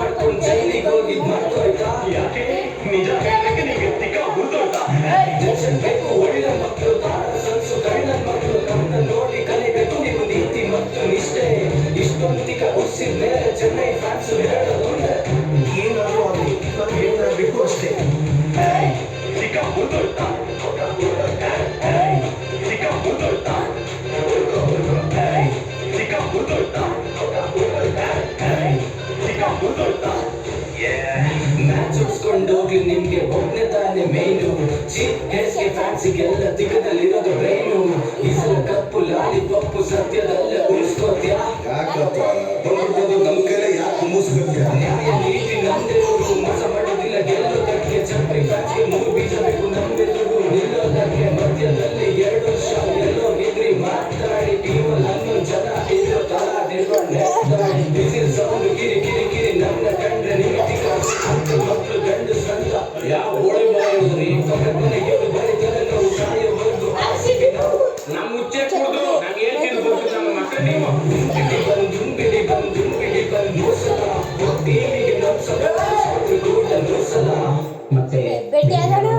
ಮಾಡ್ಕೊಂಡು ಜೈಲಿಗೆ ಹೋಗಿ ಮಾಡ್ಕೊಳ್ತಾ ಯಾಕೆ ನಿಜ ಹೇಳಕ್ಕೆ ನಿಂಗೆ ತಿಕ್ಕ ಹುಡ್ದೋಯ್ತಾ ಟೆನ್ಷನ್ ಬೇಕು ಒಳ್ಳೆ ಮಕ್ಕಳು ತಾರ ಸನ್ಸು ಗಂಡನ ಮಕ್ಕಳು ಕಣ್ಣ ನೋಡಿ ಕಲಿಬೇಕು ನೀವು ನೀತಿ ಮತ್ತು ನಿಷ್ಠೆ ಇಷ್ಟೊಂದಿಗ ಉಸಿದ ಮೇಲೆ ಚೆನ್ನೈ ಫ್ಯಾನ್ಸ್ ಹೇಳೋದೊಂದೆ ಏನಾದ್ರು ಆಗಲಿ ನನಗೆ ಏನಾಗಬೇಕು ಅಷ್ಟೇ ತಿಕ್ಕ ಹುಡ್ದೋಯ್ತಾ ತಿಕ್ಕ ಹುಡ್ದೋಯ್ತಾ ತಿಕ್ಕ ಹುಡ್ದೋಯ್ತಾ ತಿಕ್ಕ ಹುಡ್ದೋಯ್ತಾ ಮ್ಯಾಚ್ ಉಡ್ಸ್ಕೊಂಡು ಹೋಗ್ಲಿ ನಿಮ್ಗೆ ಒಬ್ಬನೇ ತಾನೇ ಮೇಯ್ನು ಚೀಪ್ ಹೆಸ್ಗೆ ಫ್ಯಾನ್ಸಿಗೆಲ್ಲ ದಿಕ್ಕದಲ್ಲಿರೋದು ಬ್ರೈನು ಈ ಸಲ ಕಪ್ಪು ಲಾಲಿಪಪ್ಪು ಸದ್ಯದಲ್ಲೇ ಉಳಿಸ್ಕೋತ್ಯಾ ಯಾಕಪ್ಪ ಬಂದ್ಬಿಟ್ಟು ನಮ್ಮ ಕೈಲೇ ಯಾಕೆ ಮುಗಿಸ್ಬೇಕು ನ್ಯಾಯ ನೀತಿ ನಮ್ದೆದುರು ಮೋಸ ಮಾಡೋದಿಲ್ಲ ಗೆಲ್ಲೋದಕ್ಕೆ ಚಪ್ಪರಿ ಫ್ಯಾನ್ಸ್ಗೆ ಮೂರು ಬೀಜ ಬೇಕು ನಮ್ದೆದುರು ನಿಲ್ಲೋದಕ್ಕೆ ಮಧ್ಯದಲ್ಲಿ 2 ವರ್ಷ ಎಲ್ಲೋ ಹೆದ್ರಿ ಮಾತಾಡಿ ಟೀಮಲ್ಲಿ 11 ಜನ ಇರೋ ತರ ನಿರ್ವಹಣೆ ಬಿಸಿಲ್ ಸೌಂಡ್ ಕಿರಿ ಕಿರಿ ಕಿರಿ ನನ್ನ ಕಂಡ್ರೆ ನಿಮಗೆ ಮಕ್ಕಳು ಗಂಡು ಸಂತ ಯಾವ ಓಡಿ ಬಾಯೋದ್ರಿ ಪಕ್ಕದ ಮನೆಗೆ ಬರೀತಾರೆ ನಾವು ಸಾಯೋವರೆಗೂ ಆಸೆಗೆ ನಾವು ನಮ್ಮ ಮುಚ್ಚೆ ಕುಡಿದು ನಂಗೆ ಏನ್ ತಿಳ್ಬೇಕು ನಮ್ಮ ಮಕ್ಕಳು ನೀವು ದುಂಬಿಡಿ ಬಂದು ಸಲ ಟೀಮಿಗೆ ನಮ್ಮ ಸಲ ಕೂಡ ಸಲ ಭೇಟಿಯಾದನು